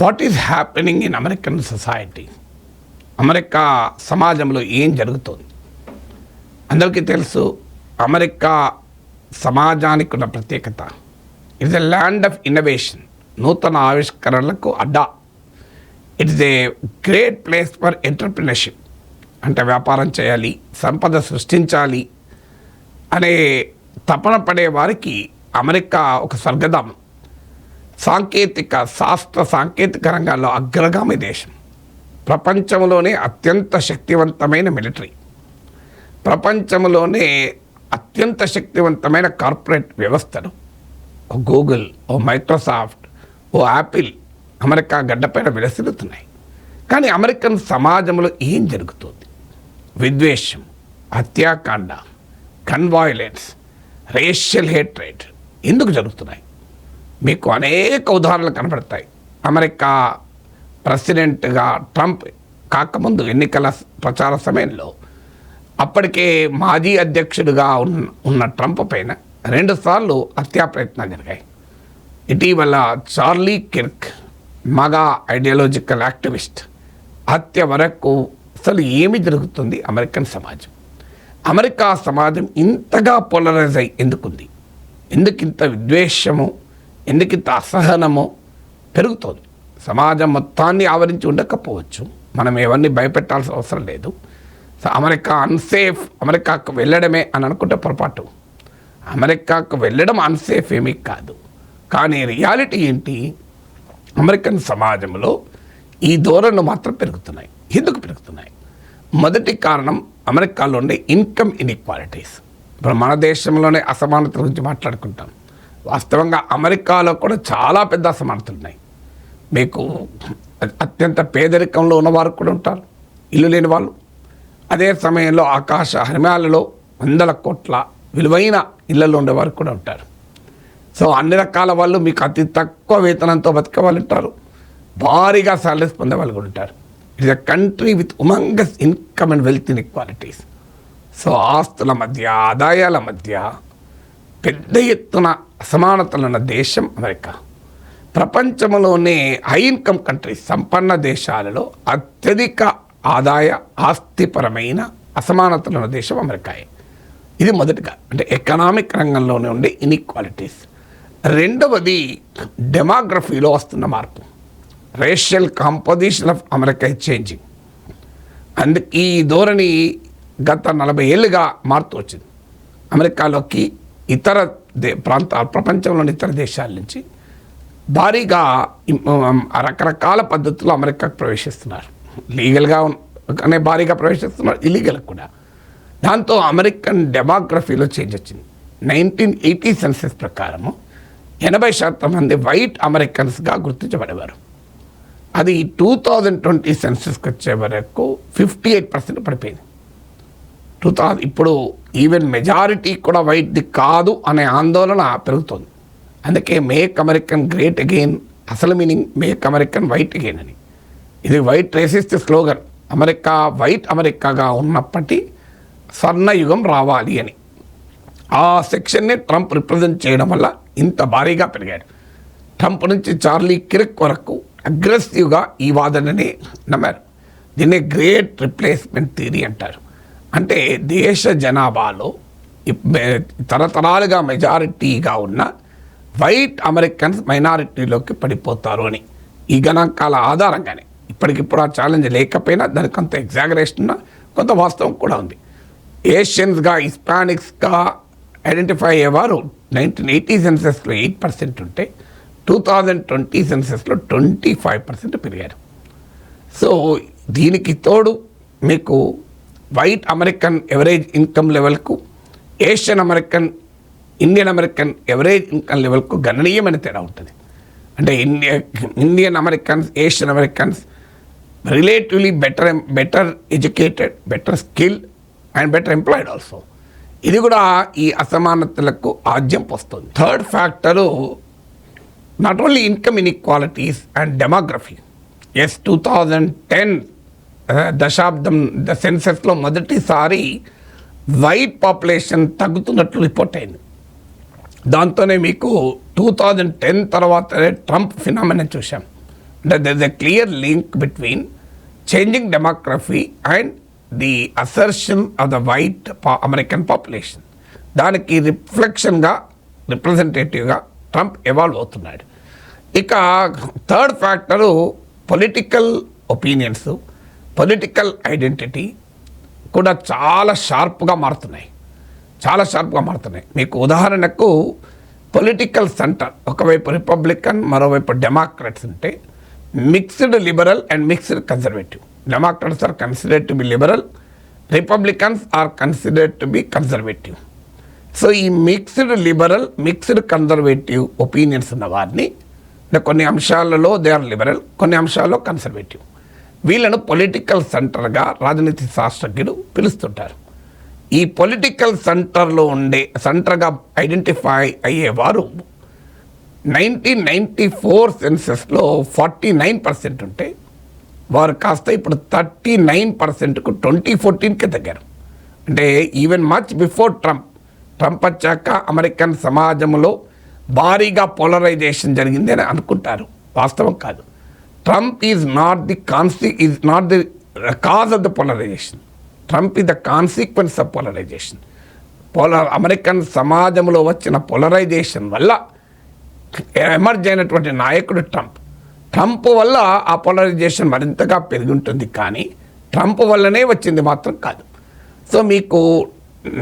What is happening in American society? America సమాజంలో ఏం జరుగుతుంది? అందరికీ తెలుసు, అమెరికా సమాజానికి ఉన్న ప్రత్యేకత, it's a land of innovation, నూతన ఆవిష్కరణలకు అడ్డా. It's a great place for entrepreneurship, అంటే వ్యాపారం చేయాలి, సంపద సృష్టించాలి అనే తపన పడే వారికి అమెరికా ఒక స్వర్గధామం. శాస్త్ర సాంకేతిక రంగాల్లో అగ్రగామి దేశం, ప్రపంచంలోనే అత్యంత శక్తివంతమైన మిలిటరీ, ప్రపంచంలోనే అత్యంత శక్తివంతమైన కార్పొరేట్ వ్యవస్థలు, ఓ గూగుల్, ఓ మైక్రోసాఫ్ట్, ఓ యాపిల్ అమెరికా గడ్డపైన విలసిల్లుతున్నాయి. కానీ అమెరికన్ సమాజంలో ఏం జరుగుతుంది? విద్వేషం, హత్యాకాండ, గన్ వైలెన్స్, రేషియల్ హేట్రేట్ ఎందుకు జరుగుతున్నాయి? మీకు అనేక ఉదాహరణలు కనబడతాయి. అమెరికా ప్రెసిడెంట్గా ట్రంప్ కాకముందు ఎన్నికల ప్రచార సమయంలో అప్పటికే మాజీ అధ్యక్షుడిగా ఉన్న ట్రంప్ పైన 2 సార్లు హత్యా ప్రయత్నాలు జరిగాయి. ఇటీవల చార్లీ కిర్క్, మగా ఐడియాలజికల్ యాక్టివిస్ట్ హత్య వరకు అసలు ఏమి జరుగుతుంది అమెరికన్ సమాజం? అమెరికా సమాజం ఇంతగా పోలరైజ్ అయి ఎందుకుంది? ఎందుకింత విద్వేషము, ఎందుకింత అసహనము పెరుగుతోంది? సమాజం మొత్తాన్ని ఆవరించి ఉండకపోవచ్చు, మనం ఎవరిని భయపెట్టాల్సిన అవసరం లేదు. అమెరికా అన్సేఫ్, అమెరికాకు వెళ్ళడమే అని అనుకుంటే పొరపాటు. అమెరికాకు వెళ్ళడం అన్సేఫ్ ఏమీ కాదు. కానీ రియాలిటీ ఏంటి? అమెరికన్ సమాజంలో ఈ ధోరణులు మాత్రం పెరుగుతున్నాయి. ఎందుకు పెరుగుతున్నాయి? మొదటి కారణం అమెరికాలో ఉండే ఇన్కమ్ ఇన్ఈక్వాలిటీస్. ఇప్పుడు మన దేశంలోనే అసమానతల గురించి మాట్లాడుకుంటాం. వాస్తవంగా అమెరికాలో కూడా చాలా పెద్ద అసమానతలు ఉన్నాయి. మీకు అత్యంత పేదరికంలో ఉన్నవారు కూడా ఉంటారు, ఇల్లు లేని వాళ్ళు. అదే సమయంలో ఆకాశ హరిమాలలో 100 కోట్ల విలువైన ఇళ్లలో ఉండేవారు కూడా ఉంటారు. సో అన్ని రకాల వాళ్ళు, మీకు అతి తక్కువ వేతనంతో బతికే వాళ్ళు ఉంటారు, భారీగా సాలరీస్ పొందే వాళ్ళు కూడా ఉంటారు. It's a country with humongous income and wealth inequalities. So ఆస్తుల మధ్య, ఆదాయాల మధ్య పెద్ద ఎత్తున అసమానతలున్న దేశం అమెరికా. ప్రపంచంలోనే హై ఇన్కమ్ కంట్రీస్, సంపన్న దేశాలలో అత్యధిక ఆదాయ ఆస్తిపరమైన అసమానతలున్న దేశం అమెరికాయే. ఇది మొదటిగా, అంటే ఎకనామిక్ రంగంలోనే ఉండే ఇన్ఈక్వాలిటీస్. రెండవది డెమోగ్రఫీలో వస్తున్న మార్పు. Racial composition of America is changing. అందుకే ఈ ధోరణి గత 40 ఏళ్ళుగా మారుతూ వచ్చింది. అమెరికాలోకి ఇతర ప్రపంచంలోని ఇతర దేశాల నుంచి భారీగా రకరకాల పద్ధతుల్లో అమెరికాకు ప్రవేశిస్తున్నారు. లీగల్గా అనే భారీగా ప్రవేశిస్తున్నారు, ఇల్లీగల్ కూడా. దాంతో అమెరికన్ డెమోగ్రఫీలో చేంజ్ వచ్చింది. 1980 సెన్సెస్ ప్రకారము 80% మంది వైట్ అమెరికన్స్గా గుర్తించబడేవారు. అది 2020 సెన్సెస్కి వచ్చే వరకు 58% పడిపోయింది. ఇప్పుడు ఈవెన్ మెజారిటీ కూడా వైట్ది కాదు అనే ఆందోళన పెరుగుతోంది. అందుకే మేక్ అమెరికన్ గ్రేట్ అగైన్, అసలు meaning make American white again అని. ఇది white racist slogan. America white అమెరికాగా ఉన్నప్పటి స్వర్ణయుగం రావాలి అని. ఆ సెక్షన్ని ట్రంప్ రిప్రజెంట్ చేయడం వల్ల ఇంత భారీగా పెరిగాడు. ట్రంప్ నుంచి చార్లీ కిర్క్ వరకు అగ్రెసివ్గా ఈ వాదనని నమ్మారు. దీన్ని గ్రేట్ రిప్లేస్మెంట్ థియరీ అంటారు. అంటే దేశ జనాభాలో తరతరాలుగా మెజారిటీగా ఉన్న వైట్ అమెరికన్స్ మైనారిటీలోకి పడిపోతారు అని ఈ గణాంకాల ఆధారంగానే. ఇప్పటికిప్పుడు ఆ ఛాలెంజ్ లేకపోయినా దానికి కొంత ఎగ్జాగరేషన్ ఉన్న, కొంత వాస్తవం కూడా ఉంది. ఏషియన్స్గా, హిస్పానిక్స్గా ఐడెంటిఫై అయ్యేవారు 1980 సెన్సెస్లో 8% ఉంటే 2020 సెన్సెస్లో 25% పెరిగారు. సో దీనికి తోడు మీకు వైట్ అమెరికన్ ఎవరేజ్ ఇన్కమ్ లెవెల్కు, Asian American, Indian American average income లెవెల్కు గణనీయమైన తేడా ఉంటుంది. అంటే Indian Americans, Asian Americans relatively better educated, better skill and better employed also. ఇది కూడా ఈ అసమానతలకు ఆజ్యం పోస్తుంది. Third factor not only income inequalities and demography. 2010 దశాబ్దం సెన్సెస్లో మొదటిసారి వైట్ పాపులేషన్ తగ్గుతున్నట్లు రిపోర్ట్ అయింది. దాంతోనే మీకు 2010 తర్వాత ట్రంప్ ఫినామినా చూసాం. అంటే there is a clear link between changing demography and the assertion of the white American population. దానికి రిఫ్లెక్షన్గా, రిప్రజెంటేటివ్గా ట్రంప్ ఎవాల్వ్ అవుతున్నాడు. ఇక third factor political opinions, political identity కూడా చాలా షార్ప్గా మారుతున్నాయి. మీకు ఉదాహరణకు పొలిటికల్ సెంటర్ ఒకవైపు రిపబ్లికన్, మరోవైపు డెమోక్రాట్స్ ఉంటే mixed liberal and mixed conservative. Democrats are considered to be liberal, Republicans are considered to be conservative. So ఈ mixed liberal, mixed conservative opinions ఉన్న వారిని కొన్ని అంశాలలో దే ఆర్ లిబరల్, కొన్ని అంశాల్లో కన్సర్వేటివ్. వీళ్ళను పొలిటికల్ సెంటర్గా రాజనీతి శాస్త్రజ్ఞులు పిలుస్తుంటారు. ఈ పొలిటికల్ సెంటర్గా ఐడెంటిఫై అయ్యేవారు 1994 సెన్సెస్లో 49% ఉంటే వారు కాస్త ఇప్పుడు 39%కు 2014కి తగ్గారు. అంటే ఈవెన్ మచ్ బిఫోర్ ట్రంప్ వచ్చాక అమెరికన్ సమాజంలో భారీగా పోలరైజేషన్ జరిగింది అని అనుకుంటారు. వాస్తవం కాదు. Trump is not the cause of the polarization. Trump is the consequence of polarization. American సమాజంలో వచ్చిన పోలరైజేషన్ వల్ల ఎమర్జ్ అయినటువంటి నాయకుడు ట్రంప్ వల్ల ఆ పోలరైజేషన్ మరింతగా పెరిగి ఉంటుంది, కానీ ట్రంప్ వల్లనే వచ్చింది మాత్రం కాదు. సో మీకు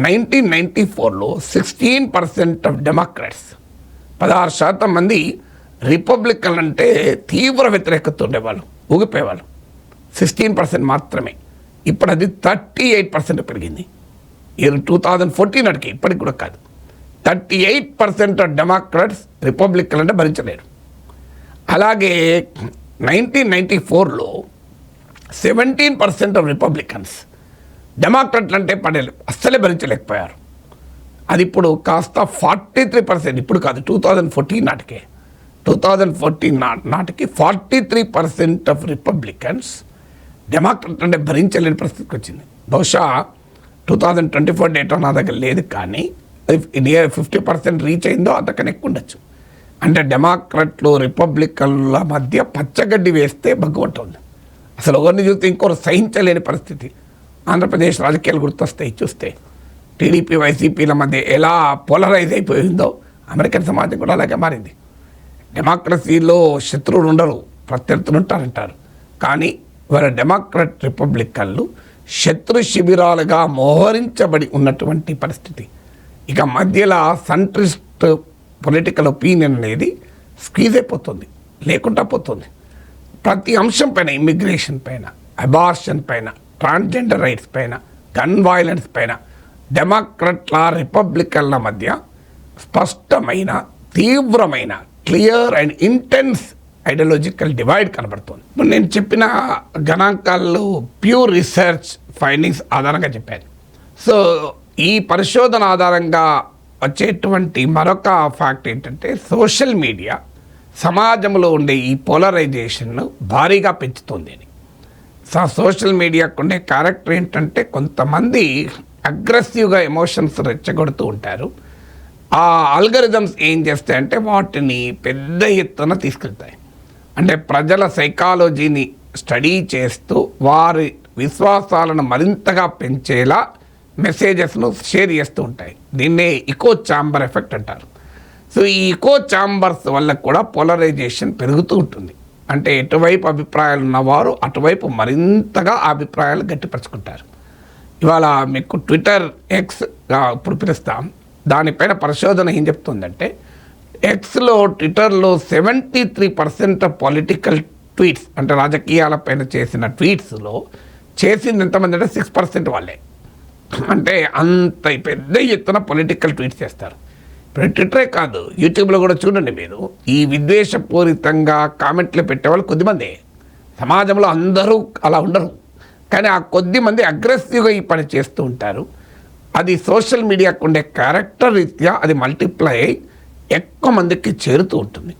1994లో 16% ఆఫ్ డెమోక్రాట్స్, 16% మంది రిపబ్లికన్ అంటే తీవ్ర వ్యతిరేకత ఉండేవాళ్ళు, ఊగిపోయేవాళ్ళు. 16% మాత్రమే. ఇప్పుడు అది 38% పెరిగింది. 2014 నాటికి, ఇప్పటికి కూడా కాదు. 38% ఆఫ్ డెమోక్రాట్స్ రిపబ్లికన్ అంటే భరించలేరు. అలాగే 1994లో 17% ఆఫ్ రిపబ్లికన్స్ డెమోక్రాట్లు అంటే అస్సలే భరించలేకపోయారు. అది ఇప్పుడు కాస్త 43%, ఇప్పుడు కాదు 2014 నాటికే. 2014 నాటికి 43% ఆఫ్ రిపబ్లికన్స్ డెమోక్రాట్ అంటే భరించలేని పరిస్థితికి వచ్చింది. బహుశా 2024 డేటా నా దగ్గర లేదు, కానీ 50% రీచ్ అయిందో అంతకన్నా ఎక్కువ ఉండొచ్చు. అంటే డెమోక్రాట్లు రిపబ్లికన్ల మధ్య పచ్చగడ్డి వేస్తే బగ్గుంటుంది. అసలు ఒకరిని చూస్తే ఇంకొకరు సహించలేని పరిస్థితి. ఆంధ్రప్రదేశ్ రాజకీయాలు గుర్తొస్తాయి చూస్తే. టీడీపీ వైసీపీల మధ్య ఎలా పోలరైజ్ అయిపోయిందో అమెరికన్ సమాజం కూడా అలాగే మారింది. డెమోక్రసీలో శత్రువులు ఉండరు, ప్రత్యర్థులు ఉంటారంటారు, కానీ వారి డెమోక్రాట్ రిపబ్లికన్లు శత్రు శిబిరాలుగా మోహరించబడి ఉన్నటువంటి పరిస్థితి. ఇక మధ్యలో సెంట్రిస్ట్ పొలిటికల్ ఒపీనియన్ అనేది స్క్వీజ్ అయిపోతుంది, లేకుండా పోతుంది. ప్రతి అంశం పైన, ఇమ్మిగ్రేషన్ పైన, అబార్షన్ పైన, ట్రాన్స్జెండర్ రైట్స్ పైన, గన్ వైలెన్స్ పైన డెమోక్రాట్ల రిపబ్లికన్ల మధ్య స్పష్టమైన, తీవ్రమైన, clear and intense ideological divide కనబడుతుంది. ఇప్పుడు నేను చెప్పిన గణాంకాల్లో ప్యూర్ రీసెర్చ్ ఫైండింగ్స్ ఆధారంగా చెప్పాను. సో ఈ పరిశోధన ఆధారంగా వచ్చేటువంటి మరొక ఫ్యాక్ట్ ఏంటంటే, సోషల్ మీడియా సమాజంలో ఉండే ఈ పోలరైజేషన్ను భారీగా పెంచుతుంది అని. సోషల్ మీడియాకు ఉండే క్యారెక్టర్ ఏంటంటే, కొంతమంది అగ్రెసివ్గా ఎమోషన్స్ రెచ్చగొడుతూ ఉంటారు. ఆ ఆల్గరిథమ్స్ ఏం చేస్తాయంటే వాటిని పెద్ద ఎత్తున తీసుకెళ్తాయి. అంటే ప్రజల సైకాలజీని స్టడీ చేస్తూ వారి విశ్వాసాలను మరింతగా పెంచేలా మెసేజెస్ను షేర్ చేస్తూ ఉంటాయి. దీన్నే ఇకో ఛాంబర్ ఎఫెక్ట్ అంటారు. సో ఈ ఇకో ఛాంబర్స్ వల్ల కూడా పోలరైజేషన్ పెరుగుతూ ఉంటుంది. అంటే ఎటువైపు అభిప్రాయాలు ఉన్నవారు అటువైపు మరింతగా ఆ అభిప్రాయాలు గట్టిపరుచుకుంటారు. ఇవాళ మీకు ట్విట్టర్, ఎక్స్గా ఇప్పుడు పిలుస్తాం, దానిపైన పరిశోధన ఏం చెప్తుందంటే, ఎక్స్లో, ట్విట్టర్లో 73% ఆఫ్ పొలిటికల్ ట్వీట్స్, అంటే రాజకీయాలపైన చేసిన ట్వీట్స్లో చేసింది ఎంతమంది అంటే 6% వాళ్ళే. అంటే అంత పెద్ద ఎత్తున పొలిటికల్ ట్వీట్స్ చేస్తారు. ఇప్పుడు ట్విట్టరే కాదు, యూట్యూబ్లో కూడా చూడండి మీరు, ఈ విద్వేషపూరితంగా కామెంట్లు పెట్టేవాళ్ళు కొద్దిమంది. సమాజంలో అందరూ అలా ఉండరు, కానీ ఆ కొద్దిమంది అగ్రెసివ్గా ఈ పని చేస్తూ ఉంటారు. అది సోషల్ మీడియాకు ఉండే క్యారెక్టర్ రీత్యా అది మల్టిప్లై అయ్యి ఎక్కువ మందికి చేరుతూ ఉంటుంది.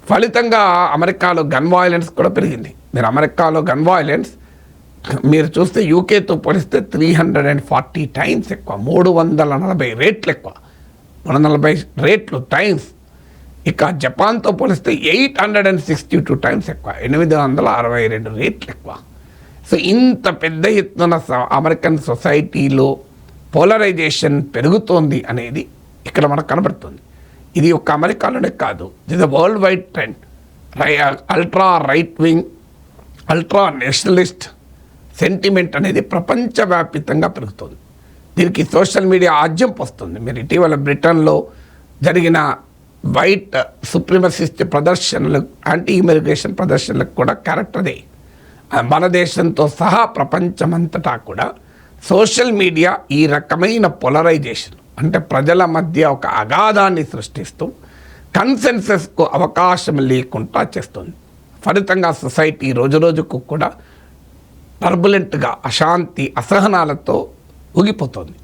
ఫలితంగా అమెరికాలో గన్ వైలెన్స్ కూడా పెరిగింది. మీరు అమెరికాలో గన్ వైలెన్స్ మీరు చూస్తే యూకేతో పోలిస్తే 340 టైమ్స్ ఎక్కువ, 340 రేట్లు ఎక్కువ, 340 రేట్లు టైమ్స్. ఇక జపాన్తో పోలిస్తే 862 టైమ్స్ ఎక్కువ, 862 రేట్లు ఎక్కువ. సో ఇంత పెద్ద ఎత్తున అమెరికన్ సొసైటీలో పోలరైజేషన్ పెరుగుతోంది అనేది ఇక్కడ మనకు కనబడుతుంది. ఇది ఒక్క అమెరికాలోనే కాదు, ఇది world wide trend. Ultra right wing, ultra Nationalist sentiment అనేది ప్రపంచవ్యాప్తంగా పెరుగుతుంది. దీనికి సోషల్ మీడియా ఆజ్యం వస్తుంది. మీరు ఇటీవల బ్రిటన్లో జరిగిన వైట్ సుప్రీమసిస్ట్ ప్రదర్శనలు, యాంటీ ఇమిగ్రేషన్ ప్రదర్శనలకు కూడా క్యారెక్టరే. మన దేశంతో సహా ప్రపంచమంతటా కూడా సోషల్ మీడియా ఈ రకమైన పోలరైజేషన్, అంటే ప్రజల మధ్య ఒక అగాధాన్ని సృష్టిస్తూ కన్సెన్సస్కు అవకాశం లేకుండా చేస్తుంది. ఫలితంగా సొసైటీ రోజురోజుకు కూడా టర్బులెంట్గా, అశాంతి, అసహనాలతో ఊగిపోతుంది.